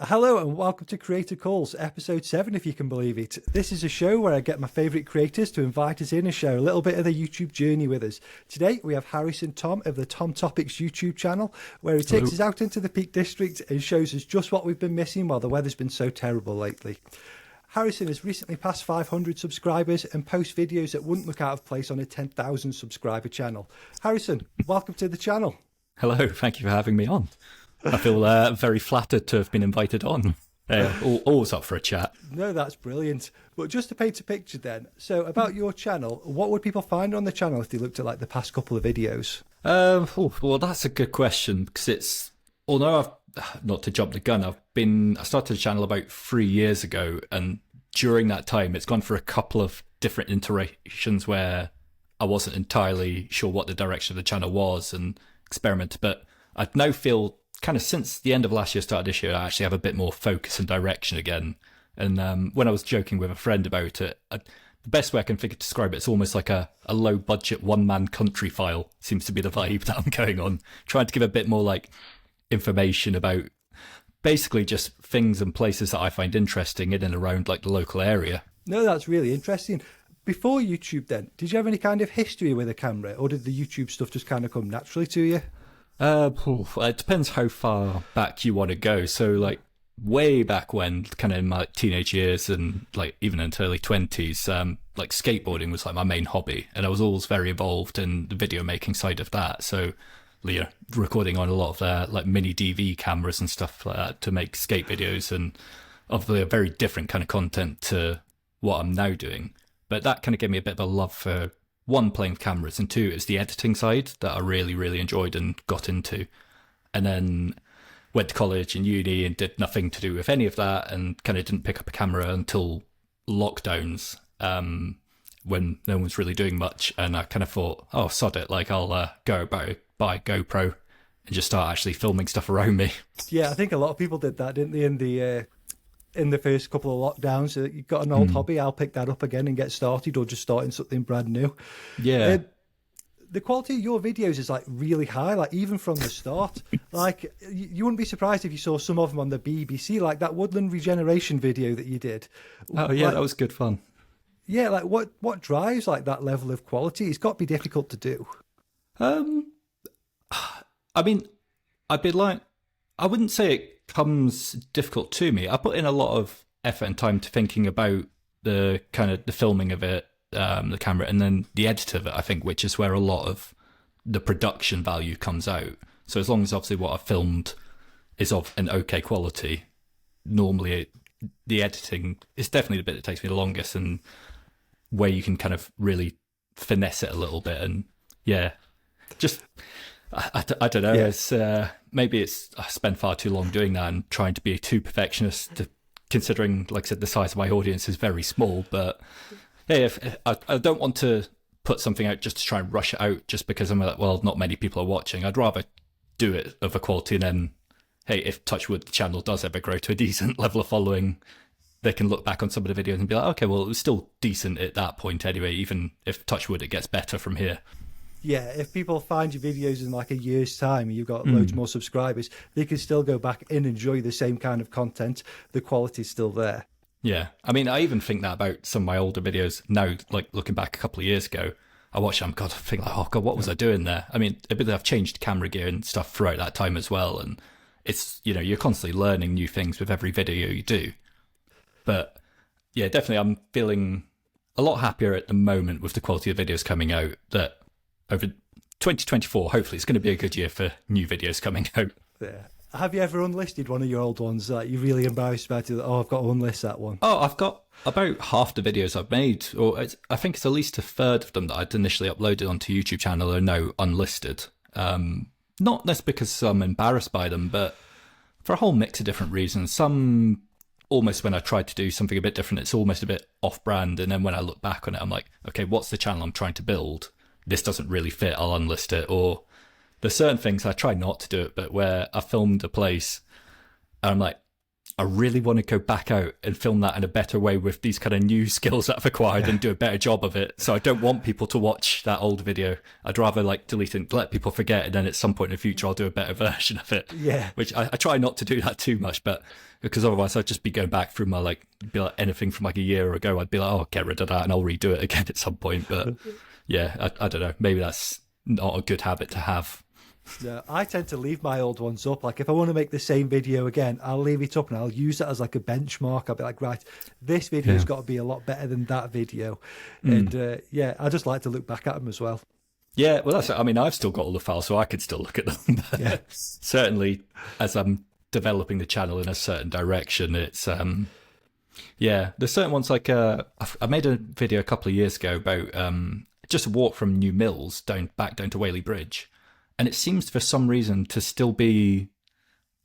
Hello and welcome to Creator Calls, episode 7 if you can believe it. This is a show where I get my favourite creators to invite us in and share a little bit of their YouTube journey with us. Today we have Harrison Thom of the Thom Topics YouTube channel, where he takes us out into the Peak District and shows us just what we've been missing while the weather's been so terrible lately. Harrison has recently passed 500 subscribers and posts videos that wouldn't look out of place on a 10,000 subscriber channel. Harrison, welcome to the channel. Hello, thank you for having me on. I feel very flattered to have been invited on. Always up for a chat. No, that's brilliant. But just to paint a picture then, so about your channel, what would people find on the channel if they looked at like the past couple of videos? Well, that's a good question, because although I've, not to jump the gun, I started the channel about 3 years ago, and during that time it's gone for a couple of different iterations where I wasn't entirely sure what the direction of the channel was and experimented, but I now feel kind of since the end of last year, started this year, I actually have a bit more focus and direction again. And when I was joking with a friend about it, the best way I can think of to describe it, it's almost like a low budget one-man country file seems to be the vibe that I'm going on. Trying to give a bit more like information about basically just things and places that I find interesting in and around like the local area. No, that's really interesting. Before YouTube then, did you have any kind of history with a camera, or did the YouTube stuff just kind of come naturally to you? It depends how far back you want to go. So like way back when, kind of in my teenage years and like even into early 20s, like skateboarding was like my main hobby, and I was always very involved in the video making side of that. So, you know, recording on a lot of like mini DV cameras and stuff like that to make skate videos, and obviously a very different kind of content to what I'm now doing. But that kind of gave me a bit of a love for, one, playing with cameras, and two, it's the editing side that I really, really enjoyed and got into. And then went to college and uni and did nothing to do with any of that, and kind of didn't pick up a camera until lockdowns, when no one was really doing much. And I kind of thought, oh, sod it, like I'll go buy a GoPro and just start actually filming stuff around me. Yeah, I think a lot of people did that, didn't they, in the first couple of lockdowns. So you've got an old hobby, I'll pick that up again and get started, or just starting something brand new. Yeah. The quality of your videos is like really high, like even from the start. Like you wouldn't be surprised if you saw some of them on the BBC, like that woodland regeneration video that you did. Oh yeah, like, that was good fun. Yeah, like what drives like that level of quality? It's got to be difficult to do. I mean, I wouldn't say it comes difficult to me. I put in a lot of effort and time to thinking about the kind of the filming of it, the camera, and then the edit of it, I think, which is where a lot of the production value comes out. So as long as obviously what I filmed is of an okay quality, normally the editing is definitely the bit that takes me the longest, and where you can kind of really finesse it a little bit. And yeah, just I don't know. Yeah. It's maybe I spend far too long doing that and trying to be too perfectionist, considering, like I said, the size of my audience is very small. But hey, if I don't want to put something out just to try and rush it out just because I'm like, well, not many people are watching. I'd rather do it of a quality, and then, hey, if touch wood, the channel does ever grow to a decent level of following, they can look back on some of the videos and be like, okay, well, it was still decent at that point anyway, even if touch wood, it gets better from here. Yeah, if people find your videos in like a year's time and you've got loads more subscribers, they can still go back and enjoy the same kind of content. The quality's still there. Yeah, I mean, I even think that about some of my older videos now, like looking back a couple of years ago. I watch them, God, I think like, oh God, what was I doing there? I mean, I've changed camera gear and stuff throughout that time as well. And it's, you know, you're constantly learning new things with every video you do. But yeah, definitely I'm feeling a lot happier at the moment with the quality of videos coming out, that over 2024, hopefully it's going to be a good year for new videos coming out. Yeah. Have you ever unlisted one of your old ones that you're really embarrassed about? Oh, I've got to unlist that one. Oh, I've got about half the videos I've made, or I think it's at least a third of them that I'd initially uploaded onto YouTube channel are now unlisted. Not necessarily because I'm embarrassed by them, but for a whole mix of different reasons. Some, almost when I try to do something a bit different, it's almost a bit off-brand, and then when I look back on it, I'm like, okay, what's the channel I'm trying to build? This doesn't really fit, I'll unlist it. Or there's certain things I try not to do it, but where I filmed a place and I'm like, I really want to go back out and film that in a better way with these kind of new skills that I've acquired and do a better job of it. So I don't want people to watch that old video. I'd rather like delete it and let people forget, and then at some point in the future I'll do a better version of it. Yeah. Which I try not to do that too much, but because otherwise I'd just be going back through my be like anything from like a year ago. I'd be like, oh, get rid of that and I'll redo it again at some point. But yeah, I don't know. Maybe that's not a good habit to have. No, I tend to leave my old ones up. Like if I want to make the same video again, I'll leave it up and I'll use it as like a benchmark. I'll be like, right, this video's got to be a lot better than that video. And yeah, I just like to look back at them as well. Yeah, well, that's it. I mean, I've still got all the files, so I could still look at them. But certainly, as I'm developing the channel in a certain direction, it's yeah, there's certain ones like I made a video a couple of years ago about just a walk from New Mills back down to Whaley Bridge. And it seems for some reason to still be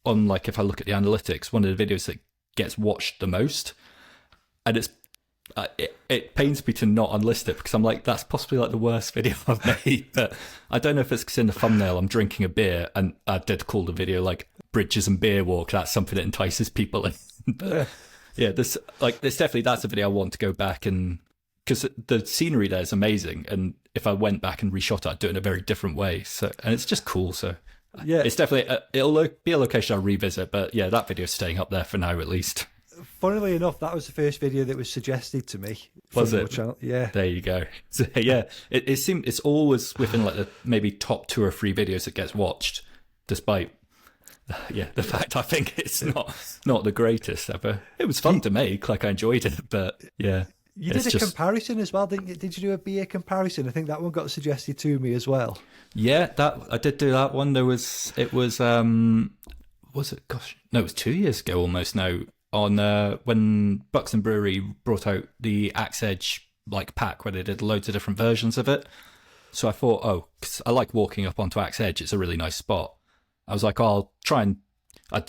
on, like, if I look at the analytics, one of the videos that gets watched the most. And it pains me to not unlist it because I'm like, that's possibly like the worst video I've made. But I don't know if it's because in the thumbnail I'm drinking a beer, and I did call the video like Bridges and Beer Walk. That's something that entices people in. But yeah, that's a video I want to go back and, because the scenery there is amazing, and if I went back and reshot it, I'd do it in a very different way. So, and it's just cool. So, yeah, it's definitely it'll be a location I'll revisit. But yeah, that video's staying up there for now, at least. Funnily enough, that was the first video that was suggested to me. Was it? Channel. Yeah. There you go. So, yeah, it seems it's always within like the maybe top 2 or 3 videos that gets watched, despite the fact I think it's not the greatest ever. It was fun to make, like I enjoyed it, but yeah. You did a comparison as well, didn't you? Did you do a beer comparison? I think that one got suggested to me as well. Yeah, that I did do that one. Was it? Gosh, no, it was 2 years ago almost now. On when Buxton Brewery brought out the Axe Edge like pack where they did loads of different versions of it. So I thought, because I like walking up onto Axe Edge, it's a really nice spot. I was like, I'd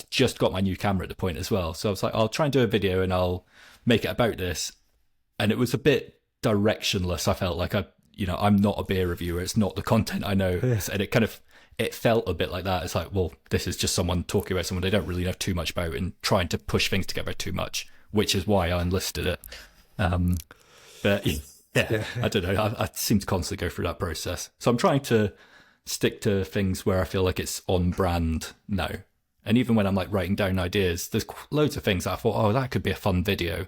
just got my new camera at the point as well, so I was like, I'll try and do a video and I'll make it about this. And it was a bit directionless. I felt like I'm not a beer reviewer. It's not the content I know. And it felt a bit like that. It's like, well, this is just someone talking about someone they don't really know too much about and trying to push things together too much, which is why I enlisted it. But yeah, I don't know. I seem to constantly go through that process. So I'm trying to stick to things where I feel like it's on brand now. And even when I'm like writing down ideas, there's loads of things that I thought, that could be a fun video.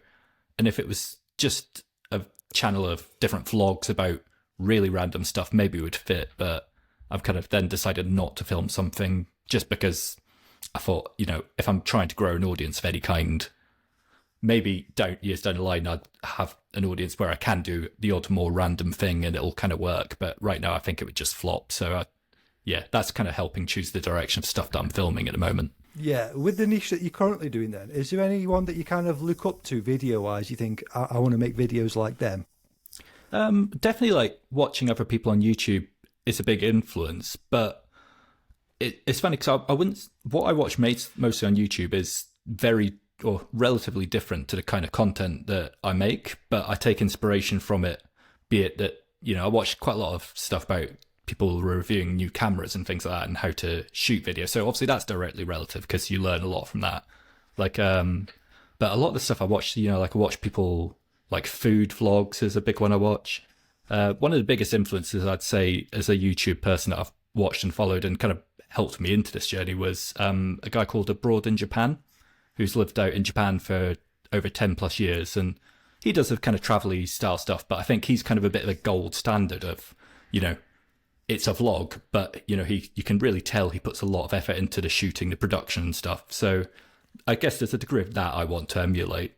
And if it was just a channel of different vlogs about really random stuff, maybe it would fit. But I've kind of then decided not to film something just because I thought, if I'm trying to grow an audience of any kind, maybe years down the line I'd have an audience where I can do the odd more random thing and it'll kind of work. But right now I think it would just flop. So that's kind of helping choose the direction of stuff that I'm filming at the moment. Yeah, with the niche that you're currently doing then, is there anyone that you kind of look up to video-wise? You think, I want to make videos like them? Definitely like watching other people on YouTube is a big influence, but it's funny because what I watch mostly on YouTube is very or relatively different to the kind of content that I make, but I take inspiration from it, be it that, I watch quite a lot of stuff about people reviewing new cameras and things like that and how to shoot video. So obviously that's directly relative because you learn a lot from that. Like, but a lot of the stuff I watch, like I watch people like food vlogs is a big one I watch. One of the biggest influences I'd say as a YouTube person that I've watched and followed and kind of helped me into this journey was a guy called Abroad in Japan, who's lived out in Japan for over 10 plus years. And he does a kind of travel-y style stuff, but I think he's kind of a bit of a gold standard of, it's a vlog, but you can really tell he puts a lot of effort into the shooting, the production and stuff. So I guess there's a degree of that I want to emulate.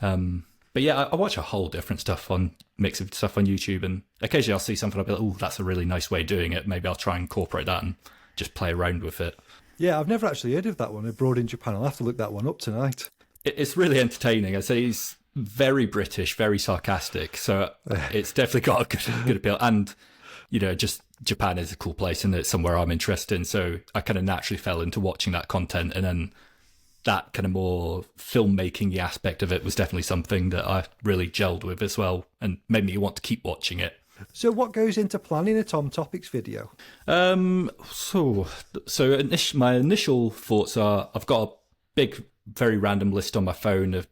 But yeah, I watch a whole different mix of stuff on YouTube, and occasionally I'll see something I'll be like, oh, that's a really nice way of doing it. Maybe I'll try and incorporate that and just play around with it. Yeah, I've never actually heard of that one, Abroad in Japan. I'll have to look that one up tonight. It's really entertaining. I'd say he's very British, very sarcastic, so it's definitely got a good appeal. And just Japan is a cool place and it's somewhere I'm interested in. So I kind of naturally fell into watching that content, and then that kind of more filmmaking-y aspect of it was definitely something that I really gelled with as well and made me want to keep watching it. So what goes into planning a Thom Topics video? My initial thoughts are I've got a big very random list on my phone of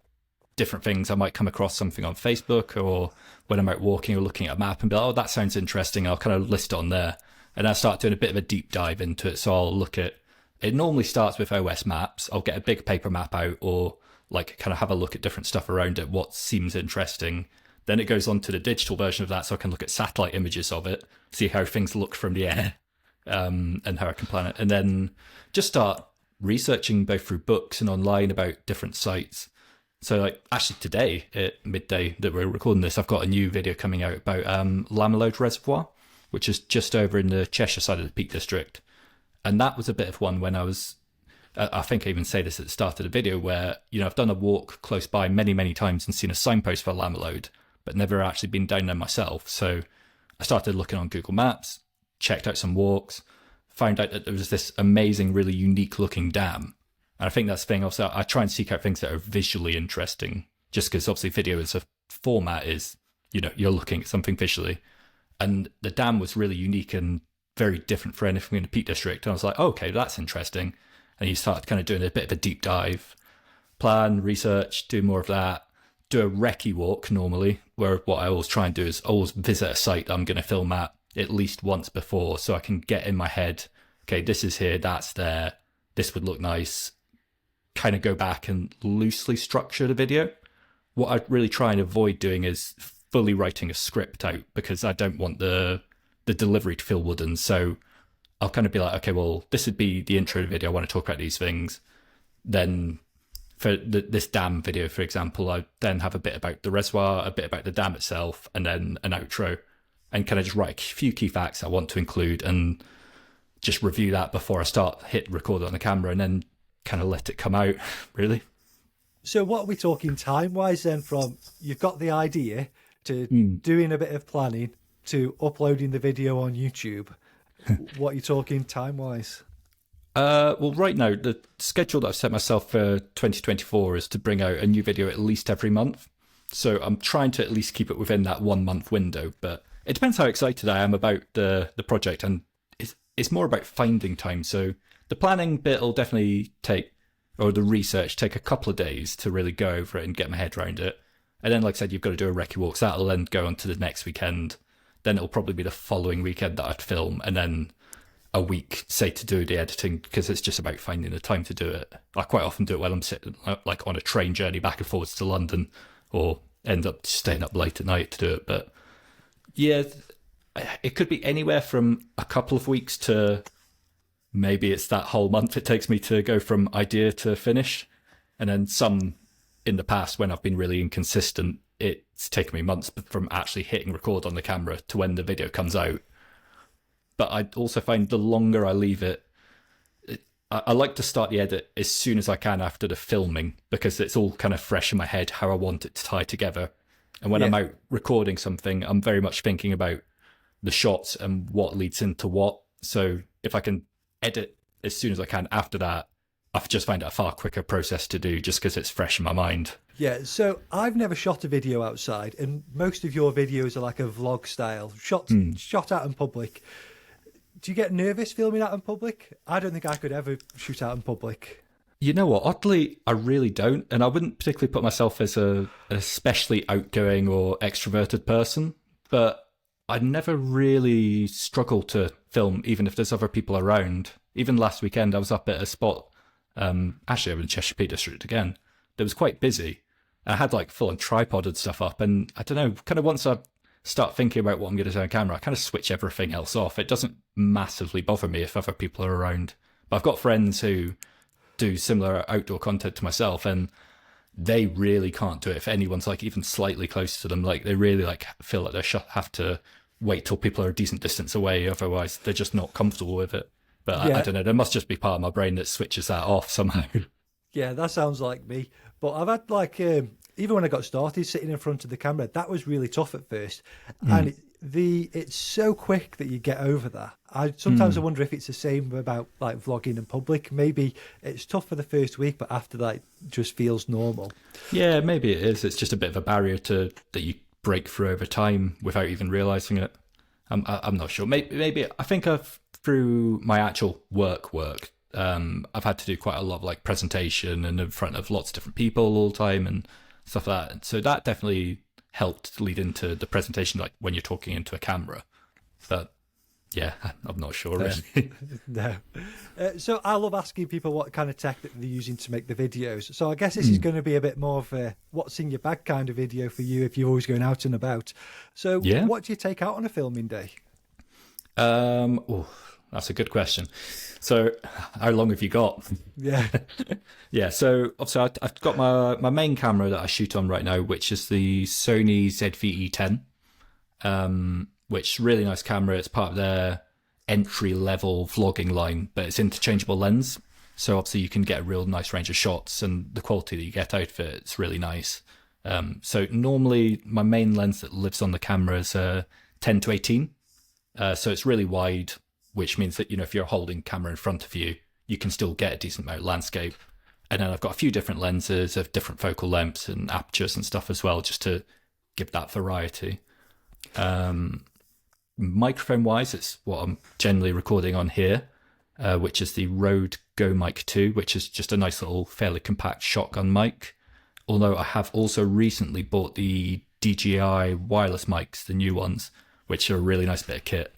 different things. I might come across something on Facebook, or when I'm out walking or looking at a map and be like, oh, that sounds interesting. I'll kind of list it on there. And I start doing a bit of a deep dive into it. So I'll look at, it normally starts with OS maps. I'll get a big paper map out, or like kind of have a look at different stuff around it, what seems interesting. Then it goes on to the digital version of that, so I can look at satellite images of it, see how things look from the air, and how I can plan it. And then just start researching both through books and online about different sites. So like actually today at midday that we're recording this, I've got a new video coming out about Lamelode Reservoir, which is just over in the Cheshire side of the Peak District. And that was a bit of one when I was, I think I even say this at the start of the video, where, you know, I've done a walk close by many, many times and seen a signpost for Lamelode, but never actually been down there myself. So I started looking on Google Maps, checked out some walks, found out that there was this amazing, really unique looking dam. And I think that's the thing. Also, I try and seek out things that are visually interesting, just because obviously video as a format is, you know, you're looking at something visually. And the dam was really unique and very different for anything in the Peak District. And I was like, oh, okay, that's interesting. And you start kind of doing a bit of a deep dive, plan, research, do more of that, do a recce walk normally, where what I always try and do is always visit a site I'm going to film at least once before, so I can get in my head, okay, this is here, that's there, this would look nice, kind of go back and loosely structure the video. What I really try and avoid doing is fully writing a script out, because I don't want the delivery to feel wooden. So I'll kind of be like, okay, well, this would be the intro video. I want to talk about these things. Then for this dam video, for example, I then have a bit about the reservoir, a bit about the dam itself, and then an outro, and kind of just write a few key facts I want to include and just review that before I hit record on the camera, and then kind of let it come out, really. So what are we talking time-wise then, from you've got the idea to doing a bit of planning to uploading the video on YouTube? What are you talking time-wise? Well, right now, the schedule that I've set myself for 2024 is to bring out a new video at least every month. So I'm trying to at least keep it within that 1 month window. But it depends how excited I am about the project. And it's more about finding time. So the planning bit will definitely take, or the research, take a couple of days to really go over it and get my head around it. And then, like I said, you've got to do a recce walk. So that'll then go on to the next weekend. Then it'll probably be the following weekend that I'd film. And then a week, say, to do the editing, because it's just about finding the time to do it. I quite often do it while I'm sitting like on a train journey back and forwards to London, or end up staying up late at night to do it. But yeah, it could be anywhere from a couple of weeks to maybe it's that whole month it takes me to go from idea to finish. And then some in the past, when I've been really inconsistent, it's taken me months from actually hitting record on the camera to when the video comes out. But I also find the longer I leave it, I like to start the edit as soon as I can after the filming, because it's all kind of fresh in my head how I want it to tie together. And when I'm out recording something, I'm very much thinking about the shots and what leads into what. So if I can edit as soon as I can after that, I've just found it a far quicker process to do, just because it's fresh in my mind. Yeah, so I've never shot a video outside, and most of your videos are like a vlog style, shot out in public. Do you get nervous filming out in public? I don't think I could ever shoot out in public. You know what? Oddly, I really don't. And I wouldn't particularly put myself as an especially outgoing or extroverted person, but I never really struggle to film, even if there's other people around. Even last weekend, I was up at a spot, actually over in Cheshire Peak District again, that was quite busy. I had like full on tripod and stuff up, and I don't know, kind of once I start thinking about what I'm going to do on camera, I kind of switch everything else off. It doesn't massively bother me if other people are around. But I've got friends who do similar outdoor content to myself, and they really can't do it if anyone's like even slightly close to them. Like they really like feel like they have to wait till people are a decent distance away, otherwise they're just not comfortable with it. But I don't know, there must just be part of my brain that switches that off somehow. Yeah, that sounds like me. But I've had like, even when I got started sitting in front of the camera, that was really tough at first. And it's so quick that you get over that. I sometimes I wonder if it's the same about like vlogging in public. Maybe it's tough for the first week, but after that, it just feels normal. Yeah, maybe it is. It's just a bit of a barrier that you break through over time without even realizing it. I'm not sure. Maybe I think through my actual work, I've had to do quite a lot of like presentation and in front of lots of different people all the time and stuff like that. So that definitely helped lead into the presentation, like when you're talking into a camera. But yeah, I'm not sure really. No. So I love asking people what kind of tech that they're using to make the videos. So I guess this is going to be a bit more of a what's in your bag kind of video for you if you're always going out and about. So what do you take out on a filming day? That's a good question. So how long have you got? Yeah. Yeah, so obviously I've got my main camera that I shoot on right now, which is the Sony ZV-E10, which is a really nice camera. It's part of their entry-level vlogging line, but it's interchangeable lens. So obviously you can get a real nice range of shots, and the quality that you get out of it is really nice. So normally my main lens that lives on the camera is 10 to 18. So it's really wide, which means that, if you're holding camera in front of you, you can still get a decent amount of landscape. And then I've got a few different lenses of different focal lengths and apertures and stuff as well, just to give that variety. Microphone wise, it's what I'm generally recording on here, which is the Rode Go Mic 2, which is just a nice little fairly compact shotgun mic. Although I have also recently bought the DJI wireless mics, the new ones, which are a really nice bit of kit.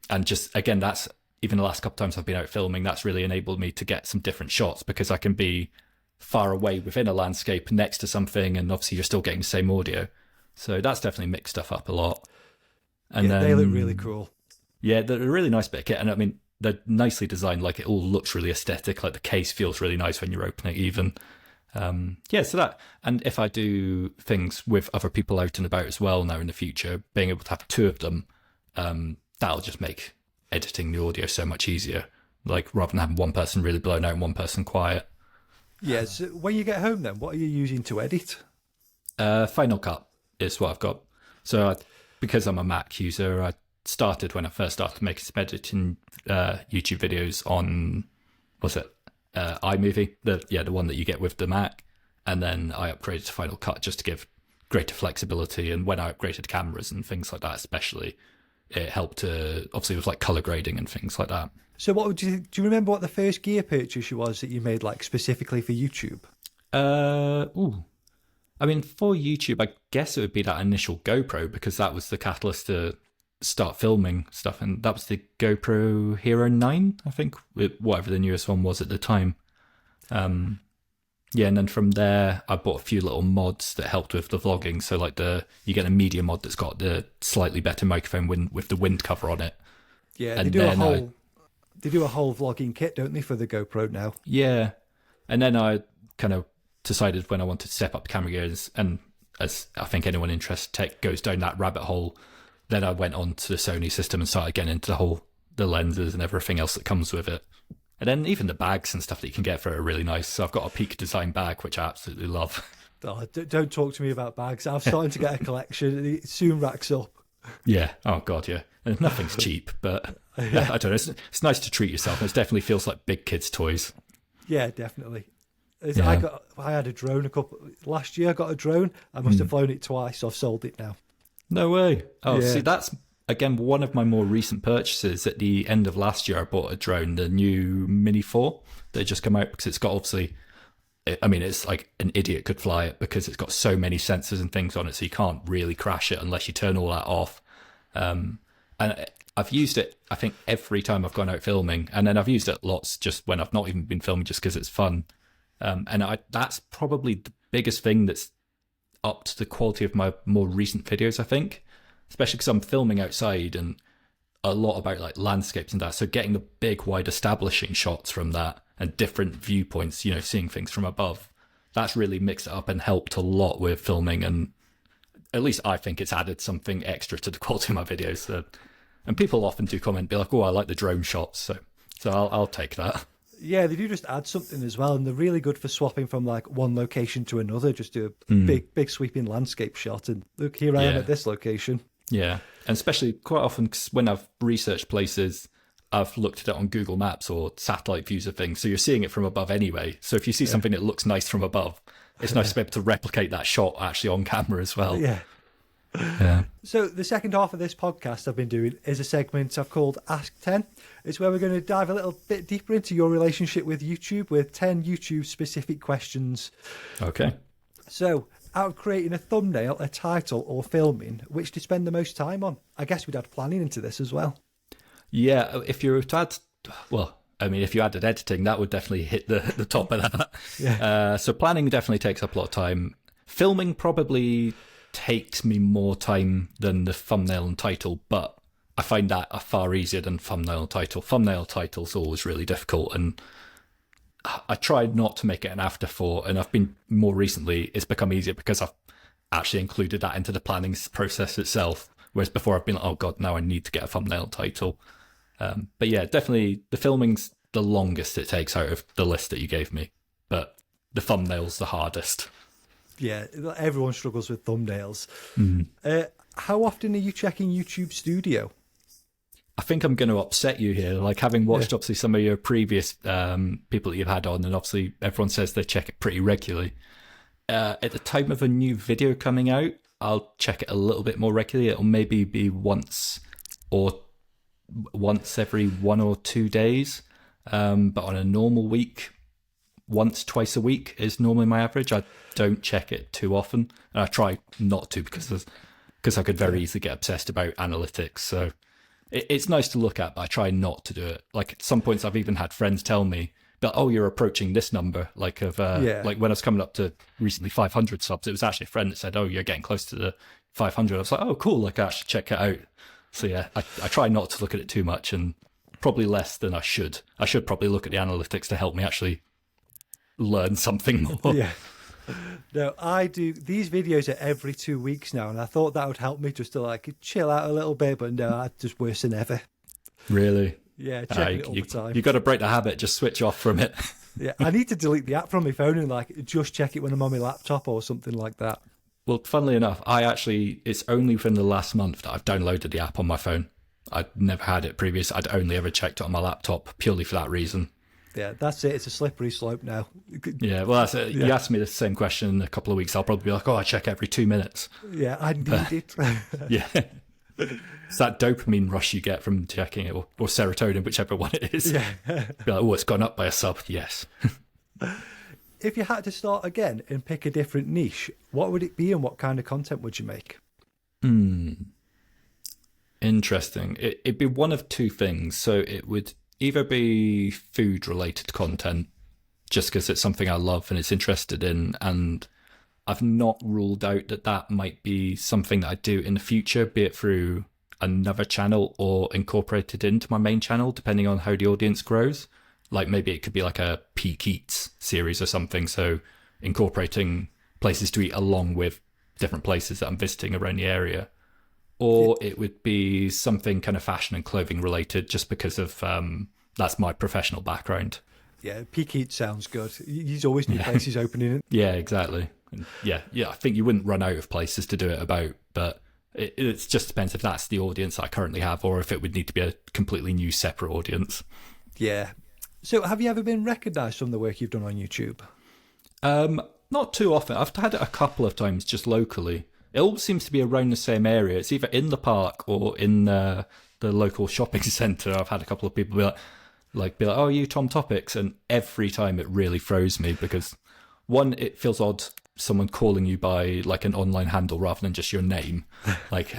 And just, again, that's, even the last couple of times I've been out filming, that's really enabled me to get some different shots, because I can be far away within a landscape next to something, and obviously you're still getting the same audio. So that's definitely mixed stuff up a lot. And they look really cool. Yeah, they're a really nice bit of kit. And I mean, they're nicely designed, like it all looks really aesthetic, like the case feels really nice when you're opening it even. So that, and if I do things with other people out and about as well now in the future, being able to have two of them, that'll just make editing the audio so much easier, like rather than having one person really blown out and one person quiet. Yeah, so when you get home then, what are you using to edit? Final Cut is what I've got. So because I'm a Mac user, I started when I first started making some editing YouTube videos on, iMovie, the one that you get with the Mac, and then I upgraded to Final Cut just to give greater flexibility. And when I upgraded cameras and things like that, especially, it helped to, obviously with like color grading and things like that. So do you remember what the first gear purchase was that you made, like specifically for YouTube? I mean, for YouTube, I guess it would be that initial GoPro, because that was the catalyst to start filming stuff, and that was the GoPro Hero 9, I think, whatever the newest one was at the time. And then from there, I bought a few little mods that helped with the vlogging. So like you get a media mod that's got the slightly better microphone with the wind cover on it. Yeah, and they do a whole vlogging kit, don't they, for the GoPro now? Yeah, and then I kind of decided when I wanted to step up the camera gears, and as I think anyone interested in tech goes down that rabbit hole, then I went on to the Sony system and started getting into the lenses and everything else that comes with it. And then even the bags and stuff that you can get for it are really nice. So I've got a Peak Design bag, which I absolutely love. Oh, don't talk to me about bags. I'm starting to get a collection. It soon racks up. Yeah. Oh, God, yeah. And nothing's cheap, but I don't know. It's nice to treat yourself. It definitely feels like big kids' toys. Yeah, definitely. Yeah. I had a drone last year. I got a drone. I must have flown it twice. So I've sold it now. No way. Oh, yeah. See, that's, again, one of my more recent purchases. At the end of last year, I bought a drone, the new Mini 4 that just come out, because it's got, obviously, I mean, it's like an idiot could fly it because it's got so many sensors and things on it, so you can't really crash it unless you turn all that off. And I've used it, I think, every time I've gone out filming, and then I've used it lots just when I've not even been filming, just because it's fun. That's probably the biggest thing that's upped the quality of my more recent videos, I think, especially because I'm filming outside and a lot about like landscapes and that. So getting the big, wide establishing shots from that and different viewpoints, seeing things from above, that's really mixed it up and helped a lot with filming. And at least I think it's added something extra to the quality of my videos. So, and people often do comment, be like, "Oh, I like the drone shots." So I'll take that. Yeah, they do just add something as well, and they're really good for swapping from like one location to another. Just do a big sweeping landscape shot, and look, here I am at this location. Yeah, and especially quite often, 'cause when I've researched places, I've looked at it on Google Maps or satellite views of things, so you're seeing it from above anyway. So if you see something that looks nice from above, it's nice to be able to replicate that shot actually on camera as well. Yeah. Yeah. So the second half of this podcast I've been doing is a segment I've called Ask 10. It's where we're going to dive a little bit deeper into your relationship with YouTube with 10 YouTube specific questions. Okay. So out of creating a thumbnail, a title or filming, which do you spend the most time on? I guess we'd add planning into this as well. Yeah, if you were to add, well, I mean, if you added editing, that would definitely hit the top of that. Yeah. So planning definitely takes up a lot of time. Filming probably takes me more time than the thumbnail and title, but I find that far easier than thumbnail and title. Thumbnail title's always really difficult, and I tried not to make it an afterthought, and I've been more recently, it's become easier because I've actually included that into the planning process itself, whereas before I've been like, oh god, now I need to get a thumbnail title. But yeah, definitely the filming's the longest it takes out of the list that you gave me, but the thumbnail's the hardest. Yeah, everyone struggles with thumbnails. Mm. How often are you checking YouTube Studio? I think I'm going to upset you here. Like, having watched obviously some of your previous people that you've had on, and obviously everyone says they check it pretty regularly. At the time of a new video coming out, I'll check it a little bit more regularly. It'll maybe be once every 1 or 2 days. But on a normal week, once, twice a week is normally my average. I don't check it too often, and I try not to because I could very easily get obsessed about analytics. So it's nice to look at, but I try not to do it. Like, at some points, I've even had friends tell me that, oh, you're approaching this number. Like like when I was coming up to recently 500 subs, it was actually a friend that said, oh, you're getting close to the 500. I was like, oh, cool. Like, I should check it out. So yeah, I try not to look at it too much, and probably less than I should. I should probably look at the analytics to help me actually learn something more. Yeah. No, I do. These videos are every 2 weeks now, and I thought that would help me just to like chill out a little bit, but no, I'm just worse than ever. Really? Yeah, checking it all the time. You got to break the habit. Just switch off from it. Yeah, I need to delete the app from my phone and like just check it when I'm on my laptop or something like that. Well, funnily enough, it's only within the last month that I've downloaded the app on my phone. I'd never had it previous. I'd only ever checked it on my laptop purely for that reason. Yeah, that's it. It's a slippery slope now. Yeah, well, that's it. You asked me the same question in a couple of weeks, I'll probably be like, oh, I check every 2 minutes. Yeah, I need it. Yeah. It's that dopamine rush you get from checking it, or serotonin, whichever one it is. Yeah. Be like, oh, it's gone up by a sub. Yes. If you had to start again and pick a different niche, what would it be and what kind of content would you make? Interesting. It'd be one of two things. So it would either be food related content, just because it's something I love and it's interested in, and I've not ruled out that might be something that I do in the future, be it through another channel or incorporated into my main channel, depending on how the audience grows. Like, maybe it could be like a Peak Eats series or something, so incorporating places to eat along with different places that I'm visiting around the area. Or it would be something kind of fashion and clothing related, just because of that's my professional background. Yeah, Peak Eat sounds good. There's always new places opening. Yeah, exactly. And yeah, I think you wouldn't run out of places to do it about, but it just depends if that's the audience I currently have, or if it would need to be a completely new, separate audience. Yeah. So have you ever been recognised from the work you've done on YouTube? Not too often. I've had it a couple of times just locally. It all seems to be around the same area. It's either in the park or in the local shopping centre. I've had a couple of people be like, oh, are you Thom Topics? And every time it really throws me, because one, it feels odd someone calling you by like an online handle rather than just your name. Like,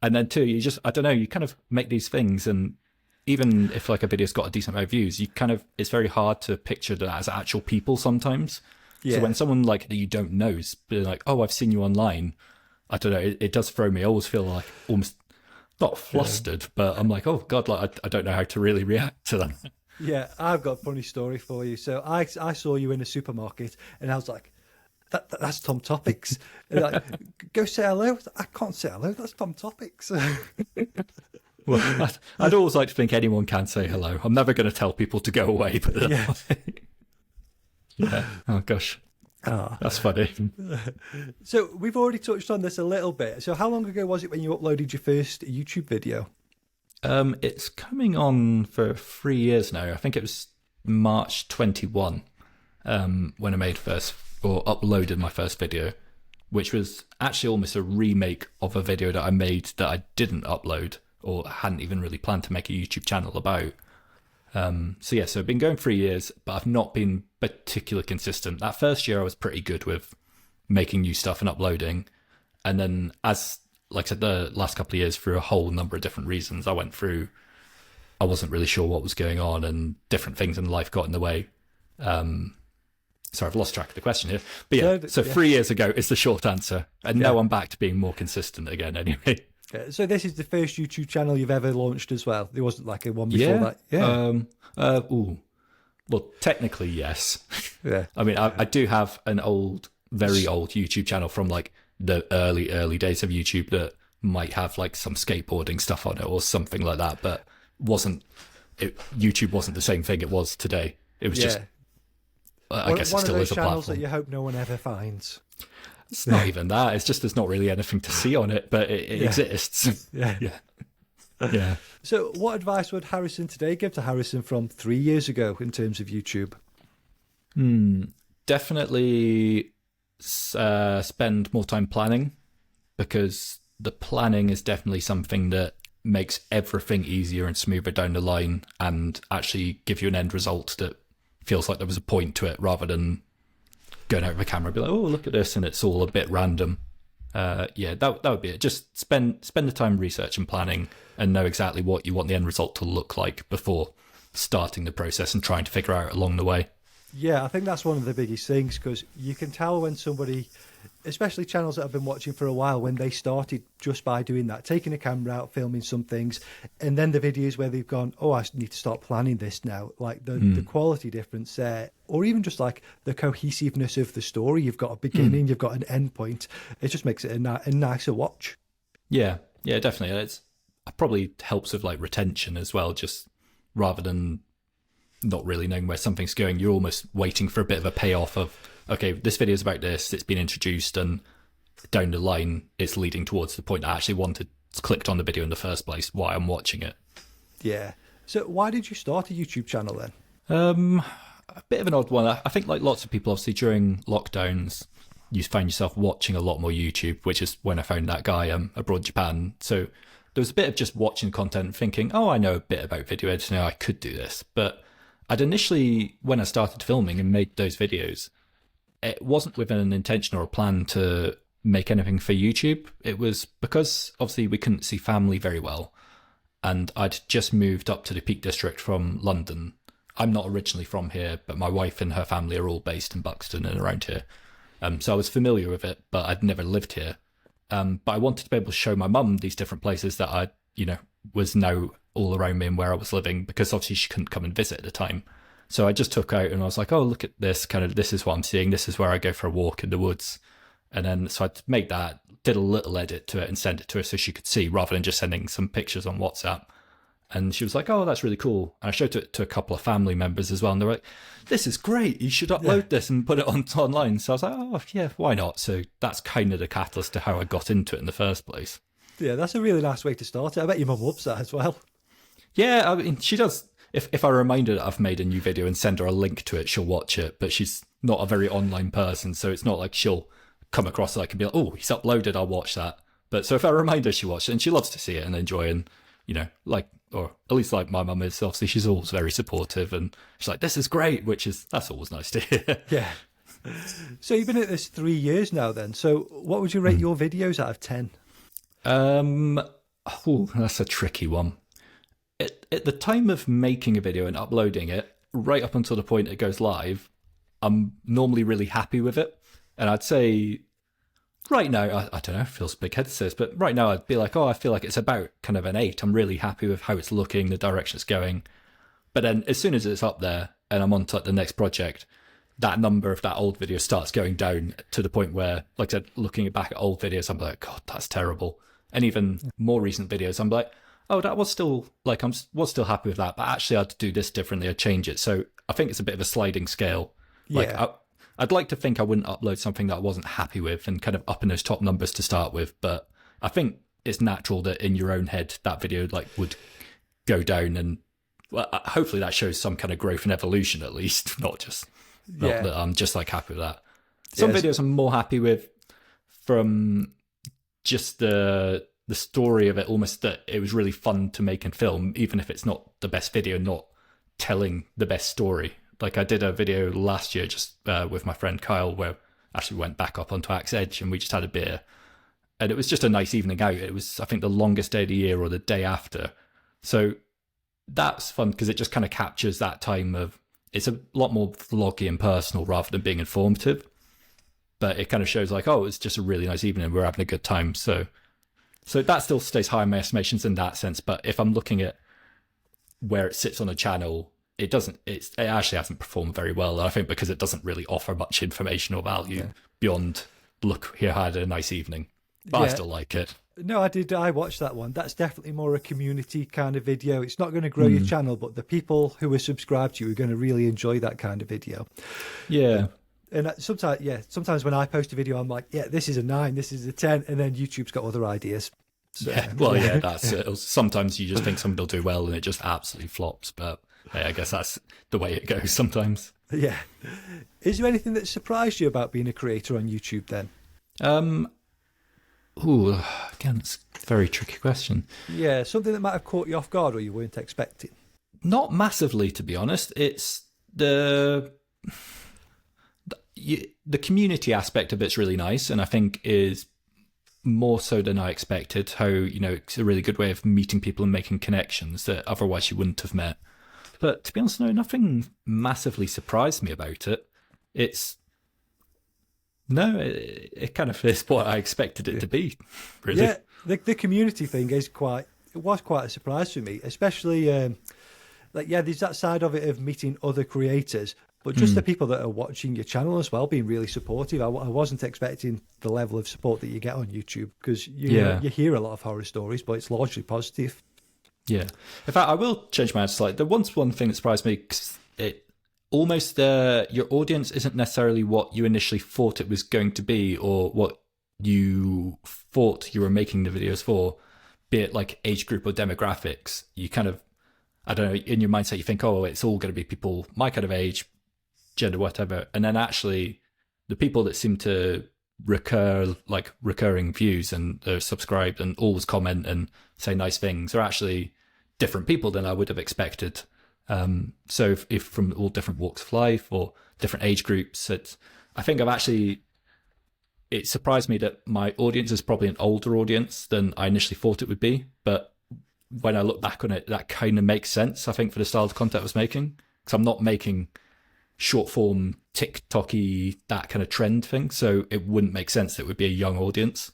and then two, you just, I don't know, you kind of make these things, and even if like a video's got a decent amount of views, it's very hard to picture that as actual people sometimes. Yeah. So when someone like that you don't know is like, oh, I've seen you online, I don't know, it does throw me. I always feel like almost not flustered, but I'm like, oh God, like I don't know how to really react to that. Yeah, I've got a funny story for you. So I saw you in a supermarket and I was like, that's Thom Topics. And like, go say hello. I can't say hello. That's Thom Topics. Well, I'd always like to think anyone can say hello. I'm never going to tell people to go away, but yeah. Yeah. Oh gosh. Oh. That's funny. So we've already touched on this a little bit. So how long ago was it when you uploaded your first YouTube video? It's coming on for 3 years now. I think it was March 21 when I made uploaded my first video. which was actually almost a remake of a video that I made that I didn't upload or hadn't even really planned to make a YouTube channel about. So I've been going 3 years, but I've not been particularly consistent. That first year I was pretty good with making new stuff and uploading. And then like I said, the last couple of years, through a whole number of different reasons, I wasn't really sure what was going on, and different things in life got in the way. Sorry, I've lost track of the question here. But yeah, so 3 years ago is the short answer. And now I'm back to being more consistent again anyway. So this is the first YouTube channel you've ever launched as well? There wasn't like a one before that? Yeah. Well, technically, yes. Yeah. I mean, I do have an very old YouTube channel from like the early days of YouTube that might have like some skateboarding stuff on it or something like that, but YouTube wasn't the same thing it was today. It was just, I guess it still is a platform. One of those channels that you hope no one ever finds. It's not even that. It's just there's not really anything to see on it, but it exists. Yeah. So what advice would Harrison today give to Harrison from 3 years ago in terms of YouTube? Definitely spend more time planning, because the planning is definitely something that makes everything easier and smoother down the line, and actually give you an end result that feels like there was a point to it, rather than going out with a camera and be like, oh, look at this, and it's all a bit random. That would be it. Just spend the time researching, planning, and know exactly what you want the end result to look like before starting the process and trying to figure out along the way. Yeah, I think that's one of the biggest things, because you can tell when somebody, especially channels that I've been watching for a while, when they started just by doing that, taking a camera out, filming some things, and then the videos where they've gone, oh, I need to start planning this now, like the quality difference there, or even just like the cohesiveness of the story. You've got a beginning, you've got an end point. It just makes it a nicer watch. Yeah, definitely. It probably helps with like retention as well, just rather than not really knowing where something's going, you're almost waiting for a bit of a payoff of, okay, this video is about this, it's been introduced, and down the line it's leading towards the point I actually clicked on the video in the first place, why I'm watching it. Yeah. So why did you start a YouTube channel then? A bit of an odd one. I think like lots of people, obviously during lockdowns, you find yourself watching a lot more YouTube, which is when I found that guy abroad in Japan. So there was a bit of just watching content and thinking, oh, I know a bit about video editing, I could do this. But I'd initially, when I started filming and made those videos, it wasn't with an intention or a plan to make anything for YouTube. It was because obviously we couldn't see family very well, and I'd just moved up to the Peak District from London. I'm not originally from here, but my wife and her family are all based in Buxton and around here. So I was familiar with it, but I'd never lived here. But I wanted to be able to show my mum these different places that I, was now all around me and where I was living, because obviously she couldn't come and visit at the time. So I just took out and I was like, oh, look at this, this is what I'm seeing. This is where I go for a walk in the woods. And then, so I made that, did a little edit to it and sent it to her so she could see, rather than just sending some pictures on WhatsApp. And she was like, oh, that's really cool. And I showed it to a couple of family members as well. And they were like, this is great. You should upload this and put it online. So I was like, oh, yeah, why not? So that's kind of the catalyst to how I got into it in the first place. Yeah, that's a really nice way to start it. I bet your mum loves that as well. Yeah, I mean, she does. If I remind her that I've made a new video and send her a link to it, she'll watch it. But she's not a very online person, so it's not like she'll come across it and be like, oh, he's uploaded, I'll watch that. But so if I remind her, she watches it, and she loves to see it and enjoy it, and, or at least like my mum is, obviously she's always very supportive, and she's like, this is great, that's always nice to hear. Yeah. So you've been at this 3 years now then. So what would you rate your videos out of 10? That's a tricky one. At the time of making a video and uploading it, right up until the point it goes live, I'm normally really happy with it. And I'd say right now, I don't know, it feels big headed to say this, but right now I'd be like, oh, I feel like it's about kind of an 8. I'm really happy with how it's looking, the direction it's going. But then as soon as it's up there and I'm on to the next project, that number of that old video starts going down to the point where, like I said, looking back at old videos, I'm like, God, that's terrible. And even more recent videos, I'm like, oh, that was still, like, was still happy with that, but actually I'd do this differently, I'd change it. So I think it's a bit of a sliding scale. Like, yeah. I'd like to think I wouldn't upload something that I wasn't happy with and kind of up in those top numbers to start with, but I think it's natural that in your own head that video would go down, and hopefully that shows some kind of growth and evolution at least, not that I'm just happy with that. Some videos I'm more happy with. from just the story of it, almost that it was really fun to make and film, even if it's not the best video, not telling the best story. Like I did a video last year just with my friend Kyle where actually went back up onto Axe Edge and we just had a beer. And it was just a nice evening out. It was, I think, the longest day of the year or the day after. So that's fun because it just kind of captures that time of, it's a lot more vloggy and personal rather than being informative. But it kind of shows like, oh, it's just a really nice evening. We're having a good time. So that still stays high in my estimations in that sense. But if I'm looking at where it sits on a channel, it actually hasn't performed very well. And I think because it doesn't really offer much information or value beyond, look, here I had a nice evening. But I still like it. No, I did. I watched that one. That's definitely more a community kind of video. It's not going to grow your channel, but the people who are subscribed to you are going to really enjoy that kind of video. Yeah. And sometimes when I post a video, I'm like, yeah, this is a 9, this is a 10, and then YouTube's got other ideas. So, that's it. Sometimes you just think something will do well and it just absolutely flops. But hey, I guess that's the way it goes sometimes. Yeah. Is there anything that surprised you about being a creator on YouTube then? Again, it's a very tricky question. Yeah, something that might have caught you off guard or you weren't expecting. Not massively, to be honest. It's the community aspect of it's really nice, and I think is more so than I expected. How, it's a really good way of meeting people and making connections that otherwise you wouldn't have met. But to be honest, no, nothing massively surprised me about it. It kind of is what I expected it to be, really. Yeah, the community thing was quite a surprise for me, especially there's that side of it of meeting other creators, but just the people that are watching your channel as well being really supportive. I wasn't expecting the level of support that you get on YouTube because you hear a lot of horror stories, but it's largely positive. Yeah. In fact, I will change my answer slightly. There was one thing that surprised me, because almost your audience isn't necessarily what you initially thought it was going to be or what you thought you were making the videos for, be it like age group or demographics. You kind of, I don't know, in your mindset you think, oh, it's all going to be people my kind of age, gender, whatever. And then actually the people that seem to recurring views and are subscribed and always comment and say nice things are actually different people than I would have expected. So if from all different walks of life or different age groups, I think it surprised me that my audience is probably an older audience than I initially thought it would be. But when I look back on it, that kind of makes sense, I think, for the style of content I was making. Because I'm not making short form, TikTok-y, that kind of trend thing. So it wouldn't make sense that it would be a young audience.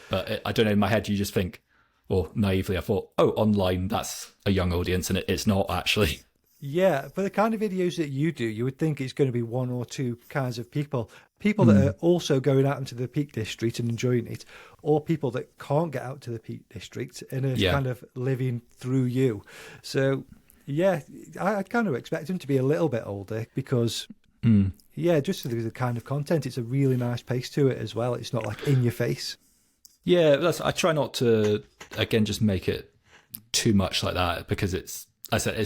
But I don't know, in my head, you just think, or naively, I thought, oh, online, that's a young audience, and it's not actually. Yeah, for the kind of videos that you do, you would think it's going to be one or two kinds of people that are also going out into the Peak District and enjoying it, or people that can't get out to the Peak District and are kind of living through you. So, yeah, I kind of expect them to be a little bit older because, just the kind of content, it's a really nice pace to it as well. It's not like in your face. Yeah, I try not to, again, just make it too much like that because it's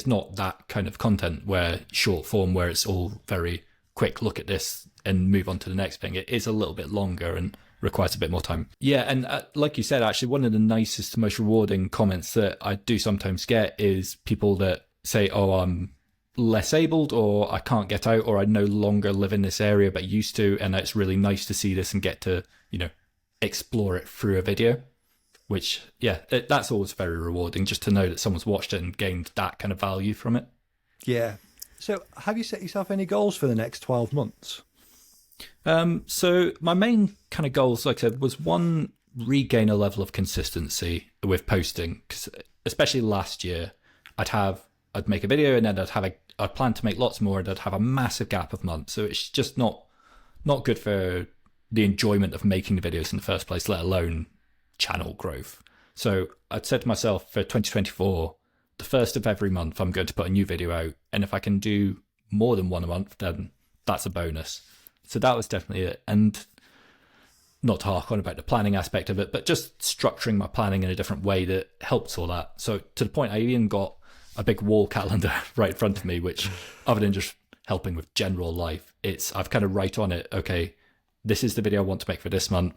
not that kind of content where short form, where it's all very quick, look at this and move on to the next thing. It is a little bit longer and requires a bit more time. Yeah, and like you said, actually, one of the nicest, most rewarding comments that I do sometimes get is people that say, oh, I'm less abled, or I can't get out, or I no longer live in this area but used to, and it's really nice to see this and get to, explore it through a video. Which, that's always very rewarding, just to know that someone's watched it and gained that kind of value from it. Yeah. So have you set yourself any goals for the next 12 months? So my main kind of goals, like I said, was one, regain a level of consistency with posting. Because especially last year, I'd make a video and then I'd plan to make lots more and I'd have a massive gap of months. So it's just not good for the enjoyment of making the videos in the first place, let alone channel growth. So I'd said to myself for 2024, the first of every month I'm going to put a new video out, and if I can do more than one a month, then that's a bonus. So that was definitely it. And not to hark on about the planning aspect of it, but just structuring my planning in a different way that helps all that. So to the point I even got a big wall calendar right in front of me, which other than just helping with general life, I've kind of write on it, okay, this is the video I want to make for this month.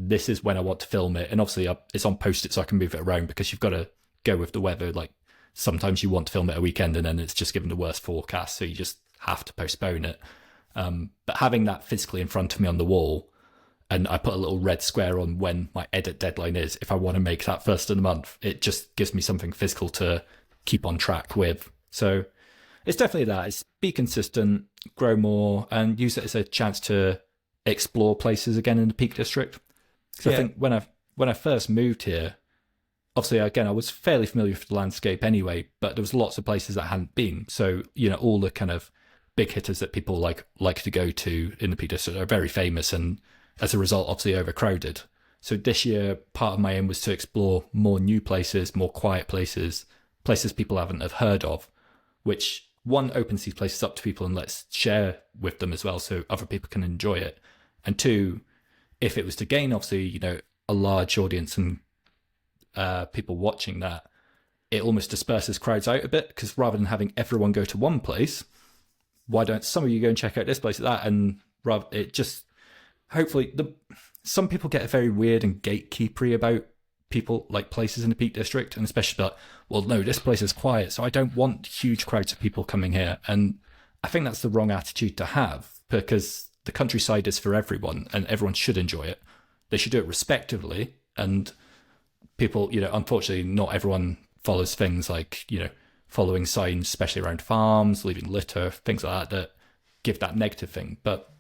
this is when I want to film it. And obviously it's on Post-it so I can move it around, because you've got to go with the weather. Like sometimes you want to film it a weekend and then it's just given the worst forecast, so you just have to postpone it. But having that physically in front of me on the wall, and I put a little red square on when my edit deadline is, if I want to make that first of the month, it just gives me something physical to keep on track with. So it's definitely that. It's be consistent, grow more, and use it as a chance to explore places again in the Peak District. Because I think when I first moved here, obviously, again, I was fairly familiar with the landscape anyway, but there was lots of places I hadn't been. So, all the kind of big hitters that people like to go to in the Peak District are very famous, and as a result, obviously overcrowded. So this year, part of my aim was to explore more new places, more quiet places, places people haven't have heard of, which one, opens these places up to people and lets share with them as well, so other people can enjoy it. And two, if it was to gain, obviously, a large audience and people watching that, it almost disperses crowds out a bit, because rather than having everyone go to one place, why don't some of you go and check out this place or that? And rather, it just, hopefully, some people get very weird and gatekeepery about people, like places in the Peak District, and especially like, well, no, this place is quiet, so I don't want huge crowds of people coming here. And I think that's the wrong attitude to have, because the countryside is for everyone and everyone should enjoy it. They should do it respectively, and people, unfortunately, not everyone follows things like, following signs, especially around farms, leaving litter, things like that give that negative thing. But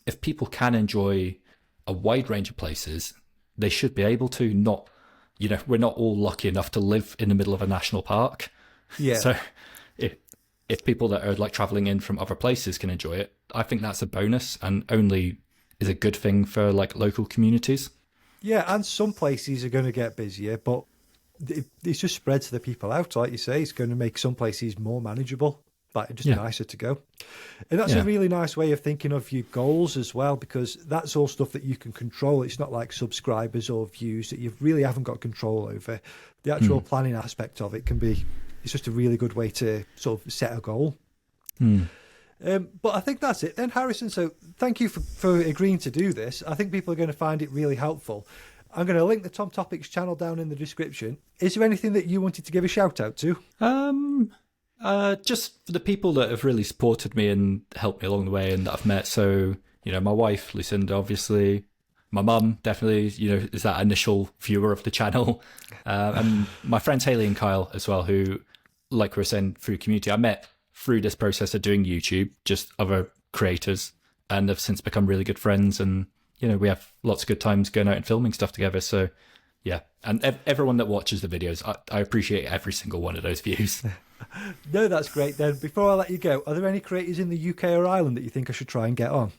if people can enjoy a wide range of places, they should be able to. Not, we're not all lucky enough to live in the middle of a national park. Yeah. So if people that are like traveling in from other places can enjoy it, I think that's a bonus, and only is a good thing for like local communities. Yeah, and some places are going to get busier, but it just spreads the people out. Like you say, it's going to make some places more manageable, but just nicer to go. And that's a really nice way of thinking of your goals as well, because that's all stuff that you can control. It's not like subscribers or views that you really haven't got control over. The actual planning aspect of it it's just a really good way to sort of set a goal. But I think that's it then, Harrison. So thank you for agreeing to do this. I think people are going to find it really helpful. I'm going to link the Thom Topics channel down in the description. Is there anything that you wanted to give a shout out to? Just for the people that have really supported me and helped me along the way and that I've met. So, my wife, Lucinda, obviously, my mum, definitely, is that initial viewer of the channel. And my friends Hayley and Kyle as well, who, like we were saying, through community, I met through this process of doing YouTube, just other creators, and have since become really good friends. And, we have lots of good times going out and filming stuff together. So, yeah. And everyone that watches the videos, I appreciate every single one of those views. No, that's great then. Before I let you go, are there any creators in the UK or Ireland that you think I should try and get on?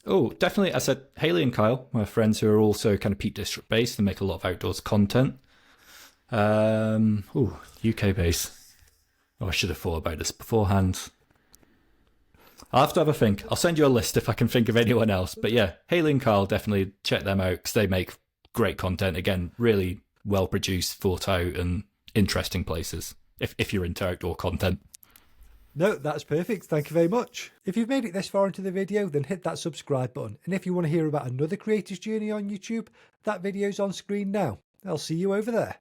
Oh, definitely. I said Hayley and Kyle, my friends who are also kind of Peak District based and make a lot of outdoors content. UK based. Oh, I should have thought about this beforehand. I'll have to have a think. I'll send you a list if I can think of anyone else. But yeah, Hayley and Kyle, definitely check them out, because they make great content. Again, really well produced, thought out, and interesting places, if you're into outdoor content. No, that's perfect. Thank you very much. If you've made it this far into the video, then hit that subscribe button. And if you want to hear about another creator's journey on YouTube, that video's on screen now. I'll see you over there.